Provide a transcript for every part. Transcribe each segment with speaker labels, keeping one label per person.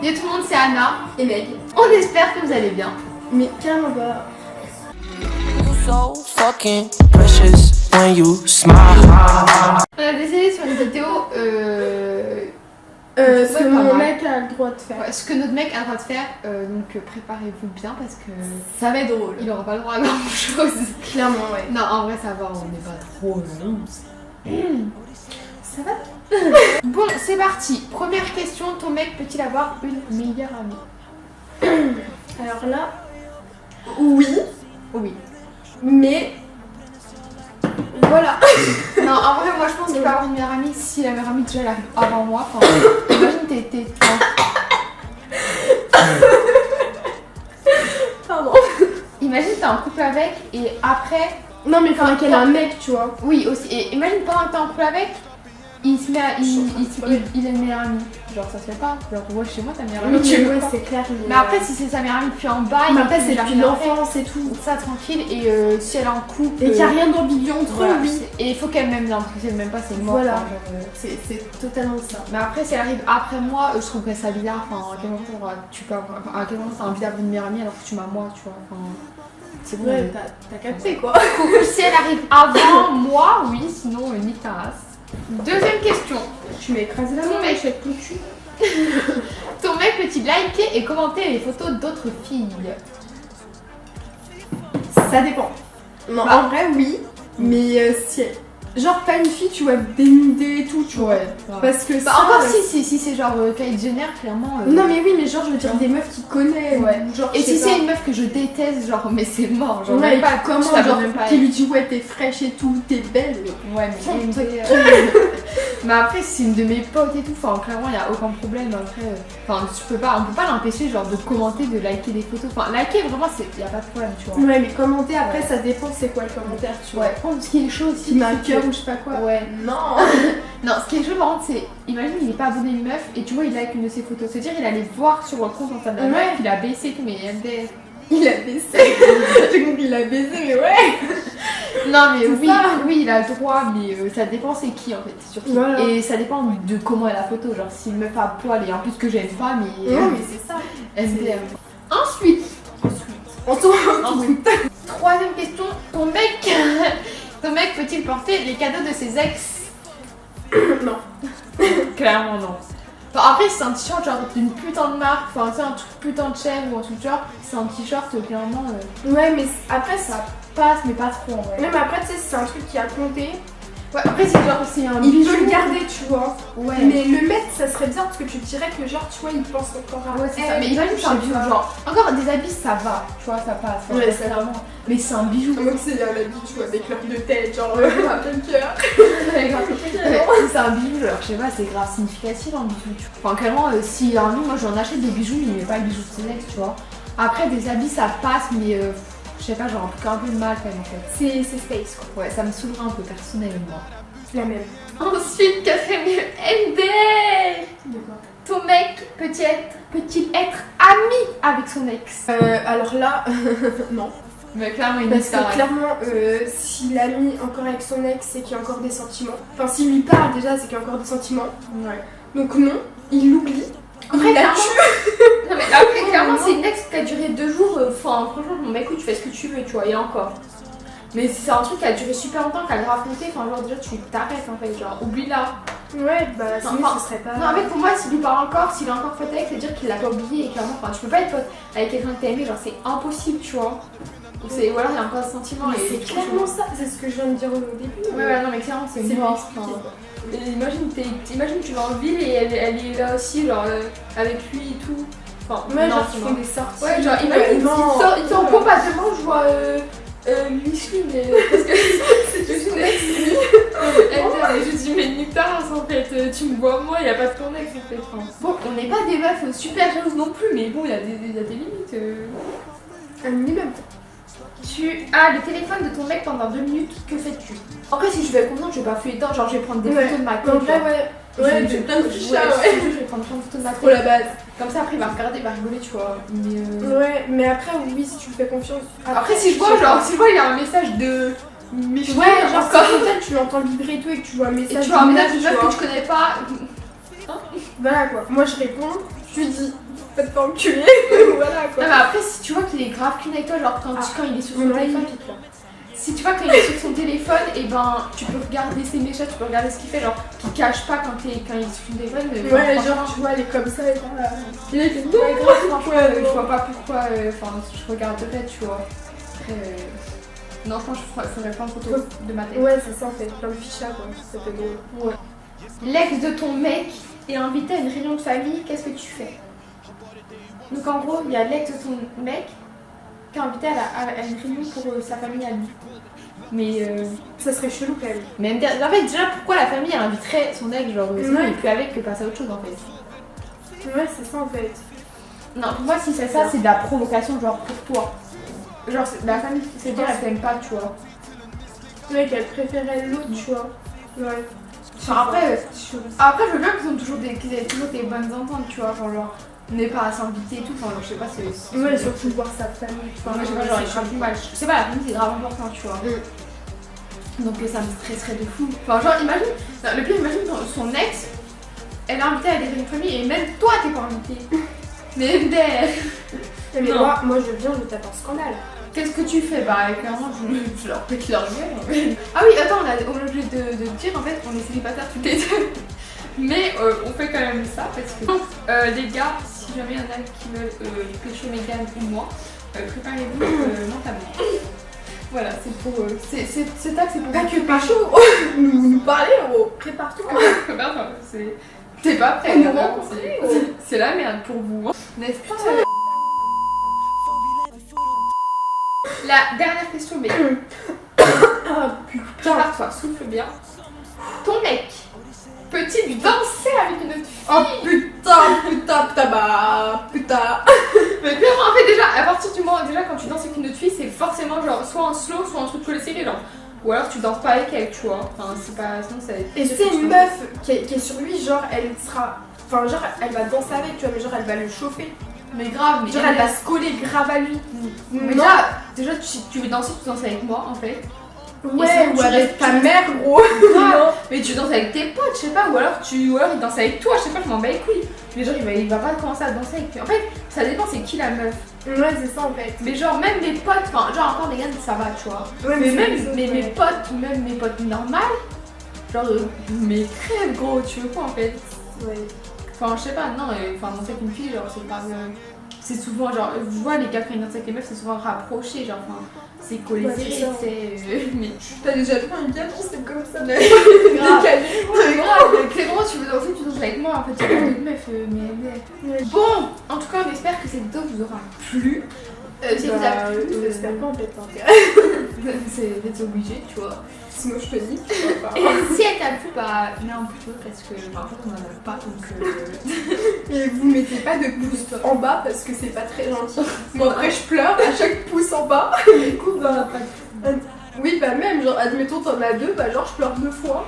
Speaker 1: Yo tout le monde, c'est Anna
Speaker 2: Et Meg.
Speaker 1: On espère que vous allez bien.
Speaker 2: Mais carrément pas.
Speaker 3: So fucking precious when you smile.
Speaker 1: On a décidé sur une vidéo
Speaker 2: Ce que
Speaker 1: pas
Speaker 2: mon
Speaker 1: mal.
Speaker 2: mec a le droit de faire.
Speaker 1: ce que notre mec a le droit de faire. Donc préparez-vous bien parce que
Speaker 2: Ça va être drôle.
Speaker 1: il aura pas le droit à grand chose.
Speaker 2: Clairement, ouais.
Speaker 1: Non, en vrai, ça va, on n'est pas trop.
Speaker 2: Ça va?
Speaker 1: Bon, c'est parti. Première question, ton mec peut-il avoir une meilleure amie?
Speaker 2: Alors là, oui,
Speaker 1: Oui.
Speaker 2: mais voilà.
Speaker 1: Non, en vrai, moi je pense qu'il peut avoir une meilleure amie si la meilleure amie déjà elle arrive avant moi. Enfin, imagine t'es.
Speaker 2: Pardon.
Speaker 1: Imagine t'es en couple avec et après.
Speaker 2: Non, mais faudrait qu'elle ait un mec, tu vois.
Speaker 1: Oui, aussi. Et imagine pendant que t'es en couple avec, il se met à. Il a une meilleure amie. Genre, ça se fait pas. Genre, ouais, chez moi, ta meilleure amie, tu
Speaker 2: ouais,
Speaker 1: le vois.
Speaker 2: c'est clair.
Speaker 1: Mais après, si c'est sa meilleure amie depuis en bas,
Speaker 2: mais
Speaker 1: il
Speaker 2: après, c'est
Speaker 1: il a
Speaker 2: depuis
Speaker 1: rien
Speaker 2: l'enfance et tout.
Speaker 1: fait. Ça, tranquille. Et si elle est en couple.
Speaker 2: Et qu'il n'y a rien d'ambigu entre
Speaker 1: Voilà,
Speaker 2: eux, oui.
Speaker 1: et il faut qu'elle m'aime bien, parce que si elle m'aime pas, c'est mort.
Speaker 2: Voilà.
Speaker 1: Enfin, genre,
Speaker 2: C'est totalement ça.
Speaker 1: Mais après, si elle arrive après moi, je trouverais ça bizarre. Enfin, à quel moment tu peux avoir. Enfin, à quel moment t'as envie d'avoir une meilleure amie alors que tu m'as moi, tu vois. Enfin, c'est bon.
Speaker 2: Ouais, t'as capté quoi.
Speaker 1: Si elle arrive avant moi, oui, sinon, nique ta race. Deuxième question.
Speaker 2: Tu m'as écrasé la
Speaker 1: Ton
Speaker 2: main,
Speaker 1: mec.
Speaker 2: je vais te le cul.
Speaker 1: Ton mec peut-il liker et commenter les photos d'autres filles?
Speaker 2: Ça dépend. Non,
Speaker 1: Bah.
Speaker 2: en vrai, oui. Mais si. Genre, pas une fille, tu vois, dénudée et tout, tu vois. Parce que
Speaker 1: Bah,
Speaker 2: ça,
Speaker 1: encore si c'est genre Kylie Jenner, clairement.
Speaker 2: Non, mais oui, mais genre, je veux dire des meufs qui connaissent.
Speaker 1: Ouais.
Speaker 2: ou genre,
Speaker 1: Et
Speaker 2: je sais
Speaker 1: si c'est
Speaker 2: pas.
Speaker 1: une meuf que je déteste, genre, mais c'est mort. Genre,
Speaker 2: Ouais,
Speaker 1: même
Speaker 2: et
Speaker 1: pas
Speaker 2: comment,
Speaker 1: je t'avais
Speaker 2: genre,
Speaker 1: même pas
Speaker 2: qui lui dit ouais, t'es fraîche et tout, t'es belle. Mais...
Speaker 1: Ouais, mais, mais après, si c'est une de mes potes et tout, enfin, clairement, il n'y a aucun problème. Après, enfin, on peut pas l'empêcher, genre, de commenter, de liker des photos. Enfin, liker, vraiment, il n'y a pas de problème, tu vois.
Speaker 2: Ouais, mais commenter après,
Speaker 1: Ouais.
Speaker 2: ça dépend c'est quoi le commentaire, tu vois.
Speaker 1: Ouais, par contre, ce qui est chaud aussi,
Speaker 2: Qui met un
Speaker 1: c'est
Speaker 2: cœur
Speaker 1: que-
Speaker 2: ou je sais pas quoi.
Speaker 1: Ouais.
Speaker 2: Non.
Speaker 1: Non, ce qui est chaud, par contre, c'est, imagine, il est pas abonné à une meuf et tu vois, il like une de ses photos. C'est-à-dire, il allait voir sur le compte Insta de la
Speaker 2: Ouais.
Speaker 1: meuf, il a baissé et tout, mais MDR.
Speaker 2: Il a baissé. J'ai compris, il a baisé, mais ouais.
Speaker 1: Non, mais
Speaker 2: C'est
Speaker 1: oui,
Speaker 2: ça.
Speaker 1: oui, il a le droit, mais ça dépend c'est qui en fait, c'est sur qui.
Speaker 2: Voilà.
Speaker 1: Et ça dépend de comment est la photo. Genre, si une meuf à poil et en plus que j'aime pas, mais.
Speaker 2: Non, mais c'est ça.
Speaker 1: MDR. Ensuite,
Speaker 2: On tourne.
Speaker 1: troisième question, ton mec, ton mec peut-il porter les cadeaux de ses ex?
Speaker 2: Non.
Speaker 1: Clairement non. Enfin, après, si c'est un t-shirt genre d'une putain de marque, enfin, c'est un truc putain de chaîne ou un truc genre, c'est un t-shirt clairement.
Speaker 2: Ouais, mais après, ça.
Speaker 1: Passe, mais pas trop en vrai.
Speaker 2: Ouais, mais après, tu sais, c'est un truc qui a compté.
Speaker 1: Ouais, après, c'est genre, c'est un
Speaker 2: Il
Speaker 1: bijou.
Speaker 2: peut le garder, tu vois.
Speaker 1: Ouais.
Speaker 2: Mais le mettre, ça serait bien parce que tu dirais que, genre, tu vois, il pense encore à.
Speaker 1: Ouais, c'est ça.
Speaker 2: elle,
Speaker 1: Mais imagine, c'est un
Speaker 2: je sais
Speaker 1: bijou,
Speaker 2: pas.
Speaker 1: genre. Encore des habits, ça va, tu vois, ça passe. Enfin,
Speaker 2: Ouais,
Speaker 1: c'est
Speaker 2: ça
Speaker 1: clairement. Mais c'est un bijou.
Speaker 2: Même si il y a la bijou avec l'heure de tête, genre, un plein cœur.
Speaker 1: Ouais, grave. Si c'est un bijou, genre, je sais pas, c'est grave significatif un bijou. Tu vois. Enfin, clairement, si un jour, moi j'en achète des bijoux, mais il met pas le bijou de ses ex, tu vois. Après, des habits, ça passe, mais je sais pas, genre, un peu de mal quand même en fait.
Speaker 2: C'est space, quoi.
Speaker 1: Ouais, ça me saoulerait un peu personnellement.
Speaker 2: La même.
Speaker 1: Ensuite, quatrième lieu, MDR. Ton mec peut-il être ami avec son ex?
Speaker 2: Alors là, non.
Speaker 1: Mais clairement, il
Speaker 2: Parce
Speaker 1: dit
Speaker 2: que
Speaker 1: ça.
Speaker 2: clairement, s'il a mis encore avec son ex, c'est qu'il y a encore des sentiments. Enfin, s'il lui parle déjà, c'est qu'il y a encore des sentiments.
Speaker 1: Ouais.
Speaker 2: Donc non, il l'oublie.
Speaker 1: Après,
Speaker 2: Il la
Speaker 1: clairement,
Speaker 2: tue.
Speaker 1: non, mais après, clairement, c'est une ex qui a duré 2 jours. Enfin, franchement, bon, bah écoute, tu fais ce que tu veux, tu vois, et encore. Mais si c'est un truc qui a duré super longtemps, qui a grave compté, enfin, genre, déjà, tu t'arrêtes en fait, genre, oublie-la.
Speaker 2: Ouais, bah sinon
Speaker 1: Enfin,
Speaker 2: ce serait pas.
Speaker 1: Non, mais pour moi, s'il lui parle encore, s'il a encore fait avec, c'est-à-dire qu'il l'a pas oublié, et clairement, enfin, tu peux pas être pote avec quelqu'un que t'as aimé, genre, c'est impossible, tu vois. Ou alors, il y a encore un sentiment.
Speaker 2: Mais
Speaker 1: Et
Speaker 2: c'est clairement ça, c'est ce que je viens de dire au début.
Speaker 1: Ouais, ouais, non, mais clairement, c'est
Speaker 2: C'est
Speaker 1: mort.
Speaker 2: expliqué,
Speaker 1: Enfin,
Speaker 2: quoi.
Speaker 1: et imagine, tu vas en ville et elle est là aussi, genre, avec lui et tout. Enfin,
Speaker 2: Ouais,
Speaker 1: non,
Speaker 2: genre
Speaker 1: c'est
Speaker 2: ils
Speaker 1: mort.
Speaker 2: font des sorties.
Speaker 1: Ouais, genre, imagine,
Speaker 2: non.
Speaker 1: il sort pas demain, je vois Micheline, parce que c'est juste une ex. Et je dis, mais nique ta race en fait, tu me vois moi, il y a pas de ton ex en fait. Enfin, bon, on n'est pas des meufs super jalouses non plus, mais bon, il y a des limites.
Speaker 2: Un minimum.
Speaker 1: Tu as le téléphone de ton mec pendant 2 minutes, que fais-tu? Après, si je vais être contente, je vais pas fouiller dedans, genre je vais prendre des photos de ma tête.
Speaker 2: En vrai,
Speaker 1: genre.
Speaker 2: ouais. Ouais, j'ai plein de fichiers,
Speaker 1: ouais.
Speaker 2: ouais.
Speaker 1: Je vais prendre plein de photos de ma
Speaker 2: Trop la
Speaker 1: tête.
Speaker 2: base.
Speaker 1: Comme ça, après, il va regarder, il va rigoler, tu vois. Mais
Speaker 2: Ouais, mais après, oui, si tu me fais confiance.
Speaker 1: Après, si je vois, genre, si je vois, il y a un message de Micheline,
Speaker 2: Ouais, genre,
Speaker 1: encore.
Speaker 2: si peut-être tu l'entends vibrer et tout et que tu vois un
Speaker 1: Et
Speaker 2: message.
Speaker 1: tu vois un
Speaker 2: de
Speaker 1: message
Speaker 2: meuf,
Speaker 1: d'une meuf
Speaker 2: tu
Speaker 1: que tu connais pas.
Speaker 2: Voilà quoi. Moi je réponds, tu dis fait enculer. Voilà
Speaker 1: Non
Speaker 2: quoi.
Speaker 1: mais après si tu vois qu'il est grave clean avec toi, genre quand il est sur son
Speaker 2: Mon
Speaker 1: téléphone,
Speaker 2: oreille pique là.
Speaker 1: si tu vois quand il est sur son téléphone, et ben tu peux regarder ses messages, tu peux regarder ce qu'il fait, genre qu'il cache pas quand il est sur son téléphone.
Speaker 2: Ouais, genre tu vois, elle est comme ça et là. Il est comme
Speaker 1: Ouais, grave, franchement,
Speaker 2: Ouais,
Speaker 1: je vois pas pourquoi, enfin je regarderais, tu vois. Après, non, je pense que je ferais plein de photos de ma tête.
Speaker 2: Ouais, c'est ça en fait, plein de fichas quoi, ça fait drôle.
Speaker 1: Ouais. L'ex de ton mec est invité à une réunion de famille, qu'est-ce que tu fais? Donc en gros, il y a l'ex de ton mec qui est invité à une réunion pour sa famille à lui. Mais
Speaker 2: Ça serait chelou quand même.
Speaker 1: même en fait déjà pourquoi la famille elle inviterait son ex, genre sinon il est plus avec que passer à autre chose en fait.
Speaker 2: Ouais, c'est ça en fait.
Speaker 1: Non, pour moi si c'est ça, c'est de la provocation genre pour toi. Genre la famille, c'est dire elle t'aime pas, tu vois.
Speaker 2: Ouais, qu'elle préférait l'autre, tu vois. Ouais.
Speaker 1: Enfin, après,
Speaker 2: c'est chelou.
Speaker 1: après je veux bien qu'ils aient toujours des bonnes ententes, tu vois, genre n'est pas à s'inviter et tout, enfin je sais pas c'est...
Speaker 2: Ouais, surtout voir sa famille.
Speaker 1: Enfin, moi, je sais pas, genre, il sera plus mal. Je sais pas, la famille c'est grave important, tu vois. Donc ça me stresserait de fou. Enfin, genre, imagine, non, le pire, imagine son ex, elle est invitée à des réunions de famille et même toi t'es pas invité. Mais MDR.
Speaker 2: Mais
Speaker 1: Non.
Speaker 2: moi je viens, je tape un scandale.
Speaker 1: Qu'est-ce que tu fais? Bah, clairement, je leur pète leur gueule. Ah oui, attends, on a obligé de dire, en fait, on est célibataires toutes les deux. Mais on fait quand même ça parce que les gars, si jamais il y en a qui veulent pécho Mégane ou moi, préparez-vous mentalement. Voilà, c'est pour. C'est ça que c'est pour.
Speaker 2: Pas que pas chaud. nous parler, gros. Prépare tout.
Speaker 1: Pardon, c'est. T'es pas prêt,
Speaker 2: On nous
Speaker 1: là,
Speaker 2: rencontre,
Speaker 1: c'est la merde pour vous. Hein. N'est-ce pas? La dernière question, mais.
Speaker 2: Ah putain.
Speaker 1: Prépare-toi, souffle bien. Ton mec peut-il danser avec une autre fille?
Speaker 2: Oh putain, bah putain.
Speaker 1: Mais clairement, en fait, déjà, à partir du moment déjà quand tu danses avec une autre fille, c'est forcément genre soit un slow, soit un truc collé serré, genre. Ou alors tu danses pas avec elle, tu vois. Enfin, c'est pas. Sinon, ça va être.
Speaker 2: Et c'est une meuf qui est sur lui, genre elle sera. Enfin, genre elle va danser avec, tu vois, mais genre elle va le chauffer.
Speaker 1: Mais grave, mais.
Speaker 2: Genre elle va se coller grave à lui.
Speaker 1: Mais
Speaker 2: Non.
Speaker 1: déjà, tu veux danser, tu danses avec moi en fait.
Speaker 2: Ouais,
Speaker 1: sinon,
Speaker 2: ou
Speaker 1: tu
Speaker 2: avec
Speaker 1: restes-
Speaker 2: ta mère, gros.
Speaker 1: Grave. Mais tu danses avec tes potes, je sais pas, ou alors il danse avec toi, je sais pas, je m'en bats les couilles. Mais genre il va pas commencer à danser avec. En fait, ça dépend c'est qui la meuf.
Speaker 2: Ouais, c'est ça en fait.
Speaker 1: Mais genre même mes potes, enfin genre encore des gars ça va, tu vois.
Speaker 2: Ouais,
Speaker 1: Mais
Speaker 2: c'est
Speaker 1: même
Speaker 2: ça,
Speaker 1: mes
Speaker 2: ouais.
Speaker 1: potes, ou même mes potes normales, genre mes crèves gros, tu veux quoi en fait.
Speaker 2: Ouais.
Speaker 1: Enfin je sais pas, non, enfin danser avec une fille, genre c'est pas. C'est souvent genre, je vois les gars quand ils dansent avec les meufs, c'est souvent rapproché, genre enfin c'est collé
Speaker 2: Ouais,
Speaker 1: serré,
Speaker 2: c'est ça.
Speaker 1: c'est. Mais.
Speaker 2: T'as déjà vu un gars danser comme ça
Speaker 1: Grave.
Speaker 2: décalé.
Speaker 1: C'est grave, Clément, tu veux danser, tu danses avec moi, en fait, il y a pas de meuf, mais.
Speaker 2: Ouais.
Speaker 1: Bon, en tout cas, on espère que cette vidéo vous aura plu. Si vous a plu,
Speaker 2: j'espère pas en fait l'intérêt.
Speaker 1: c'est obligé, tu vois.
Speaker 2: Sinon je te dis.
Speaker 1: Et si elle t'a plu, bah, mets un peu parce que en fait, on en a pas, donc.
Speaker 2: Et vous mettez pas de pouce en bas parce que c'est pas très gentil. Bon après je pleure à chaque pouce en bas.
Speaker 1: Du coup, bah, pas de.
Speaker 2: Oui bah même genre admettons t'en as deux, bah genre je pleure 2 fois.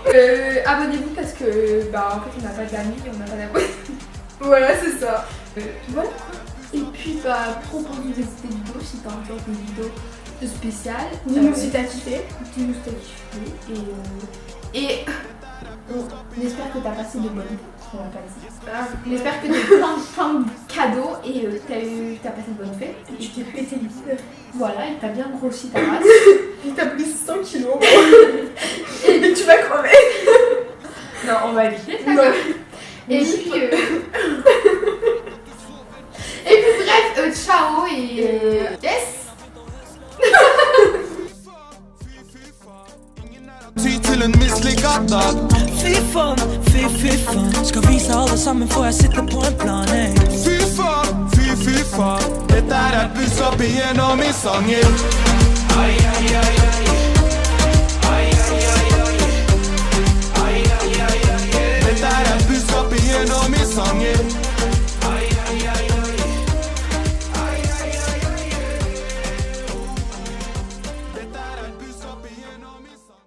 Speaker 1: Abonnez-vous parce que, bah, en fait, on n'a pas d'amis, on n'a pas d'abonnés.
Speaker 2: Voilà c'est ça.
Speaker 1: Voilà quoi. Et puis, bah, propose-nous des vidéos si t'as encore des vidéos spéciales.
Speaker 2: Dis-nous si t'as kiffé.
Speaker 1: Dis-nous si t'as kiffé. Et on espère que t'as passé de bonnes fêtes. On l'a pas dit. On espère que t'as eu plein de cadeaux et t'as passé de bonnes fêtes.
Speaker 2: Et tu t'es pété le bide.
Speaker 1: Voilà, et t'as bien grossi ta race.
Speaker 2: Et t'as pris 100 kilos. Et tu vas crever.
Speaker 1: Non, on va éviter ça.
Speaker 2: Non.
Speaker 1: Et puis, et puis bref, ciao et yes.
Speaker 4: Till en misslyckad.
Speaker 3: Fy fan, fy fan. Ska visa alla sammen får jag sitta på en plan, ey.
Speaker 4: Fy fan. Dette er et budskap igjennom i sangen. Dette er et budskap igjennom i sangen.